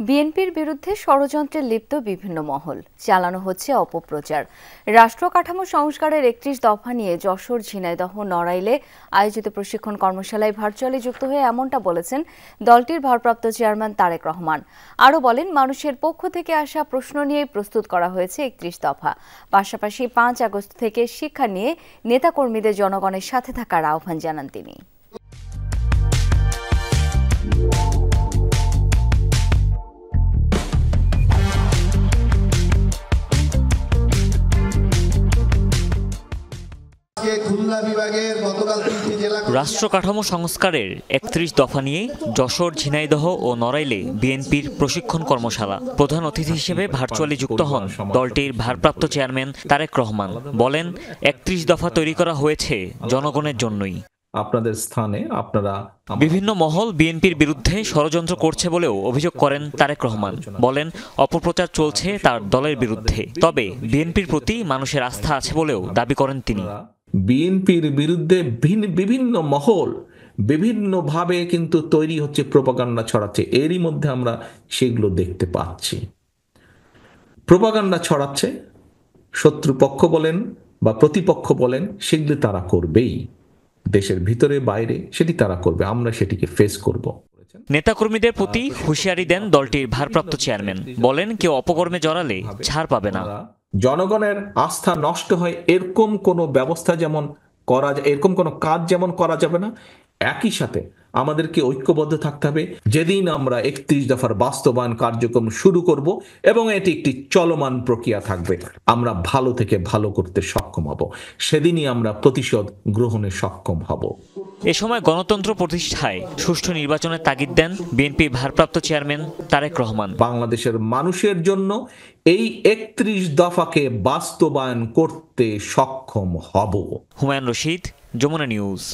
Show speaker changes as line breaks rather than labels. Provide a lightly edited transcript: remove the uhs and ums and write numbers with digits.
বিএনপির বিরুদ্ধে ষড়যন্ত্রে লিপ্ত বিভিন্ন মহল, চালানো হচ্ছে অপপ্রচার। রাষ্ট্র কাঠামো সংস্কারের ৩১ দফা নিয়ে যশোর, ঝিনাইদহ, নড়াইলে আয়োজিত প্রশিক্ষণ কর্মশালায় ভার্চুয়ালি যুক্ত হয়ে এমনটা বলেছেন দলটির ভারপ্রাপ্ত চেয়ারম্যান তারেক রহমান। আরও বলেন, মানুষের পক্ষ থেকে আসা প্রশ্ন নিয়ে প্রস্তুত করা হয়েছে ৩১ দফা। পাশাপাশি ৫ আগস্ট থেকে শিক্ষা নিয়ে নেতাকর্মীদের জনগণের সাথে থাকার আহ্বান জানান তিনি।
রাষ্ট্র কাঠামো সংস্কারের ৩১ দফা নিয়ে যশোর, ঝিনাইদহ ও নড়াইলে বিএনপির প্রশিক্ষণ কর্মশালা। প্রধান অতিথি হিসেবে ভার্চুয়ালি যুক্ত হন দলটির ভারপ্রাপ্ত চেয়ারম্যান তারেক রহমান। বলেন, ৩১ দফা তৈরি করা হয়েছে জনগণের জন্যই।
আপনাদের স্থানে আপনারা
বিভিন্ন মহল বিএনপির বিরুদ্ধে ষড়যন্ত্র করছে বলেও অভিযোগ করেন তারেক রহমান। বলেন, অপপ্রচার চলছে তার দলের বিরুদ্ধে, তবে বিএনপির প্রতি মানুষের আস্থা আছে বলেও দাবি করেন তিনি।
বিএনপির বিরুদ্ধে বিভিন্ন মহল বিভিন্নভাবে কিন্তু তৈরি হচ্ছে, প্রোপাগান্ডা ছড়াচ্ছে। এরই মধ্যে আমরা সেগুলো দেখতে পাচ্ছি। প্রোপাগান্ডা ছড়াচ্ছে, শত্রুপক্ষ বলেন বা প্রতিপক্ষ বলেন, সেগুলো তারা করবেই। দেশের ভিতরে বাইরে সেটি তারা করবে, আমরা সেটিকে ফেস করব।
নেতাকর্মীদের প্রতি হুঁশিয়ারি দেন দলটির ভারপ্রাপ্ত চেয়ারম্যান। বলেন, কেউ অপকর্মে জড়ালে ছাড় পাবে না।
জনগণের আস্থা নষ্ট হয় এরকম কোনো ব্যবস্থা যেমন করা যায়, এরকম কোনো কাজ যেমন করা যাবে না। একই সাথে আমাদেরকে ঐক্যবদ্ধ থাকতে হবে। যেদিন আমরা ৩১ দফার বাস্তবায়ন কার্যক্রম শুরু করব এবং এটি একটি চলমান প্রক্রিয়া থাকবে, আমরা ভালো থেকে ভালো করতে সক্ষম হব, সেদিনই আমরা প্রতিশোধ গ্রহণে সক্ষম হব।
এ সময় গণতন্ত্র প্রতিষ্ঠায় সুষ্ঠু নির্বাচনের তাগিদ দেন বিএনপি ভারপ্রাপ্ত চেয়ারম্যান তারেক রহমান।
বাংলাদেশের মানুষের জন্য এই ৩১ দফাকে বাস্তবায়ন করতে সক্ষম হব।
হুমায়ুন রশিদ, যমুনা নিউজ।